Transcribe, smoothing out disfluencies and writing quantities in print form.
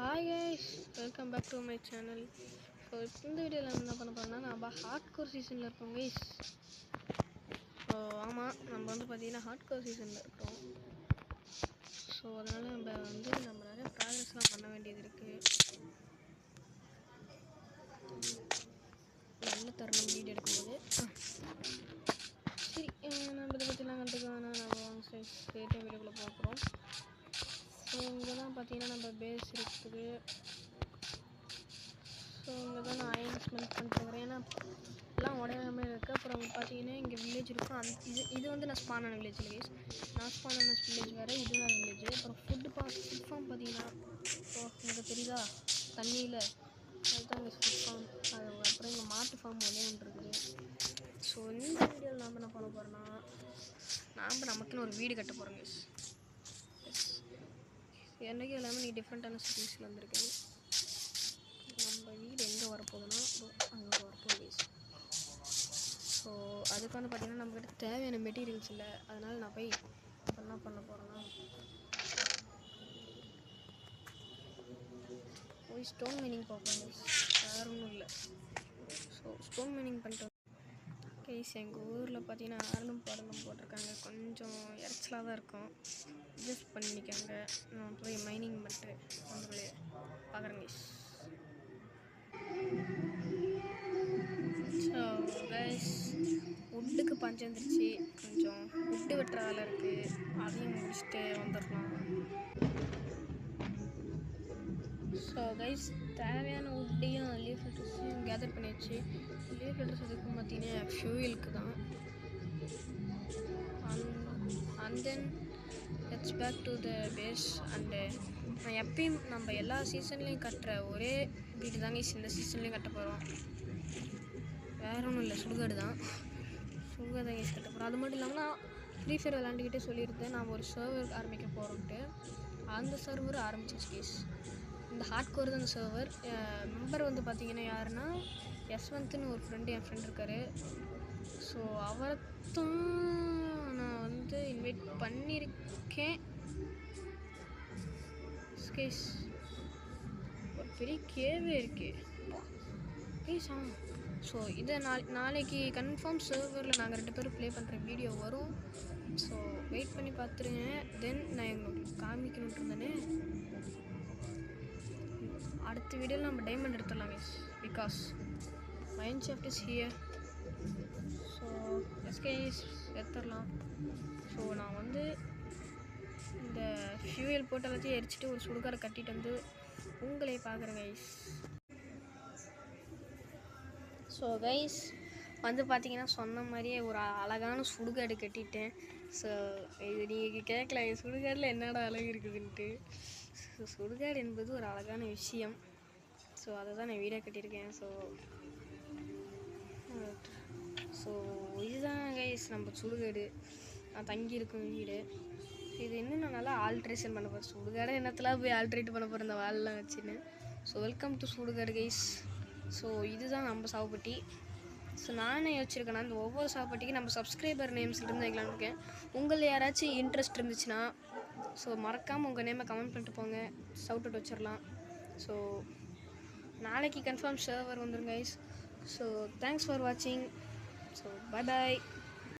Hi guys, welcome back to my channel. So இந்த வீடியோவில் என்ன பண்ண போகிறோம்னா, நம்ம ஹார்ட் கோர் சீசனில் இருக்கோம் கைஸ். ஸோ ஆமாம், நம்ம பார்த்தீங்கன்னா ஹார்ட் கோர் சீசனில் இருக்கோம். ஸோ அதனால் நம்ம நிறைய ப்ராக்ரஸ்லாம் பண்ண வேண்டியது இருக்குது. நல்ல தருணம் வீடியோ எடுக்கும்போது சரி, நம்ம இதை பற்றிலாம் கண்டுக்க வேணாம். நம்ம வாங்க ஸ்ட்ரெயிட்டாக வீடியோக்குள்ளே பார்க்குறோம். ஸோ இங்கே தான் பார்த்தீங்கன்னா நம்ம பேஸ் இருக்குது. ஸோ இங்கே தான் நான் அயன் ஸ்மெல்ட் பண்ணிட்டு வரேன், ஏன்னா எல்லாம் உடையாம இருக்குது. அப்புறம் பார்த்தீங்கன்னா இங்கே வில்லேஜ் இருக்கும். இது நான் ஸ்பான் ஆன வில்லேஜ் கைஸ். நான் ஸ்பான் ஆன வில்லேஜ் வேறு, இது வேறு வில்லேஜ். அப்புறம் ஃபுட் ஃபார்ம் பார்த்தீங்கன்னா, ஸோ இங்கே தெரியுதா தண்ணியில், அதுதான் இங்கே ஃபுட் ஃபார்ம். அதுக்கப்புறம் இங்கே மாட்டு ஃபார்ம் ஒன்றே ஒன்று இருக்குது. ஸோ இந்த வீடியோவில் நாம் என்ன பண்ண போகிறோன்னா, நமக்குன்னு ஒரு வீடு கட்ட போகிறோம் கைஸ். என்றைக்கும் இல்லாமல் நீ டிஃப்ரெண்ட்டான சிட்டிஸில் வந்திருக்கேன். நம்ம வீடு எங்கே வரப்போகுதுன்னா அங்கே வரப்போகுது கைஸ். ஸோ அதுக்கு பார்த்தீங்கன்னா நம்மக்கிட்ட தேவையான மெட்டீரியல்ஸ் இல்லை. அதனால் நான் போய் என்ன பண்ண போகிறேன்னா, போய் ஸ்டோன் மைனிங் பார்ப்போம் கைஸ். வேறு ஒன்றும் இல்லை. ஸோ ஸ்டோன் மைனிங் பண்ணிட்டு கைஸ், எங்கள் ஊரில் பார்த்தீங்கன்னா ஆரலும் பாடலும் போட்டிருக்காங்க. கொஞ்சம் இறைச்சலாக தான் இருக்கும், அட்ஜஸ்ட் பண்ணிக்காங்க. நான் போய் மைனிங் பண்ணிட்டு உங்களே பார்க்குறேன் கைஸ். ஸோ கைஸ், உட்டுக்கு பஞ்சம் வந்துருச்சு. கொஞ்சம் உட்டு வெட்டுற வேலை இருக்குது, அதையும் முடிச்சுட்டு வந்துடலாம். ஸோ கைஸ், தேவையான உட்டையும் லீஃப் லெட்டர்ஸையும் கேதர் பண்ணியாச்சு. லீஃப் லெட்டர்ஸ் எதுக்கும் பார்த்தீங்கன்னா ஃபியூயலுக்கு தான். And then let's back to the base. And நான் எப்பயும் நம்ம எல்லா சீசன்லேயும் கட்டுற ஒரே வீடு தாங்க இந்த சீசன்லேயும் கட்ட போகிறோம். வேறு ஒன்றும் இல்லை, சுடுகாடு தான். சுடுகாடு தான் கட்ட போகிறோம். அது மட்டும் இல்லாமல் நான் ஃப்ரீ ஃபயர் விளாண்டுக்கிட்டே சொல்லியிருந்தேன் நான் ஒரு சர்வர் ஆரம்பிக்க போகிறோன்ட்டு. அந்த சர்வர் ஆரம்பிச்சிச்சு கேஸ். இந்த ஹார்ட் கோர் தான் அந்த சர்வர். மெம்பர் பார்த்தீங்கன்னா யாருன்னா யஸ்வந்த்னு ஒரு ஃப்ரெண்டு, என் ஃப்ரெண்ட் இருக்கார். ஸோ அவரைத்தான் நான் இன்வைட் பண்ணியிருக்கேன் கேஸ். ஒரு பெரிய கேவே இருக்குது ப்ளீஸ். ஸோ இதை நாளைக்கு கன்ஃபார்ம் சர்வரில் நாங்கள் 2 பேரும் ப்ளே பண்ணுற வீடியோ வரும். ஸோ வெயிட் பண்ணி பார்த்துருங்க. தென் நான் எங்களுக்கு காமிக்கணுன்ட்டு இருந்தேனே, அடுத்த வீடியோவில் நம்ம டைமண்ட் எடுத்துடலாம் guys, because mine shaft is here. So எஸ்கேஸ் எடுத்துடலாம். ஸோ நான் இந்த ஃபியூயல் போட்டு எல்லாத்தையும் எரிச்சிட்டு ஒரு சுடுகாடை கட்டிட்டு உங்களே பார்க்குறேன் கைஸ். ஸோ கைஸ் பார்த்தீங்கன்னா சொன்ன மாதிரியே ஒரு அழகான சுடுகாடு கட்டிட்டேன். ஸோ இது நீங்கள் கேட்கல, சுடுகாடில் என்னடா அழகு இருக்குதுன்ட்டு. ஸோ சுடுகாடு என்பது ஒரு அழகான விஷயம். ஸோ அதை தான் நான் வீடியோ கட்டியிருக்கேன். ஸோ இதுதான் கைஸ் நம்ம சுடுகாடு, நான் தங்கியிருக்கும் வீடு. இது இன்னும் நான் நல்லா ஆல்ட்ரேஷன் பண்ண போகிறேன். சுடுகாடை என்னத்தெல்லாம் போய் ஆல்ட்ரேட் பண்ண போகிறேன் இந்த வாலெலாம் வச்சுன்னு. ஸோ வெல்கம் டு சுடுகாடு கைஸ். ஸோ இதுதான் நம்ம சாவுப்பட்டி. ஸோ நானே யோசிச்சிருக்கேன்னா இந்த ஒவ்வொரு சாவுப்பட்டிக்கும் நம்ம சப்ஸ்கிரைபர் நேம்ஸ்லேருந்து வைக்கலான்னு இருக்கேன். உங்களில் யாராச்சும் இன்ட்ரெஸ்ட் இருந்துச்சுன்னா ஸோ மறக்காமல் உங்கள் நேமை கமெண்ட் பண்ணிட்டு போங்க, ஷவுட் அவுட் வச்சிடலாம். ஸோ நாளைக்கு கன்ஃபார்ம் சர்வர் வந்துடும் கைஸ். ஸோ தேங்க்ஸ் ஃபார் வாட்சிங். So bye bye.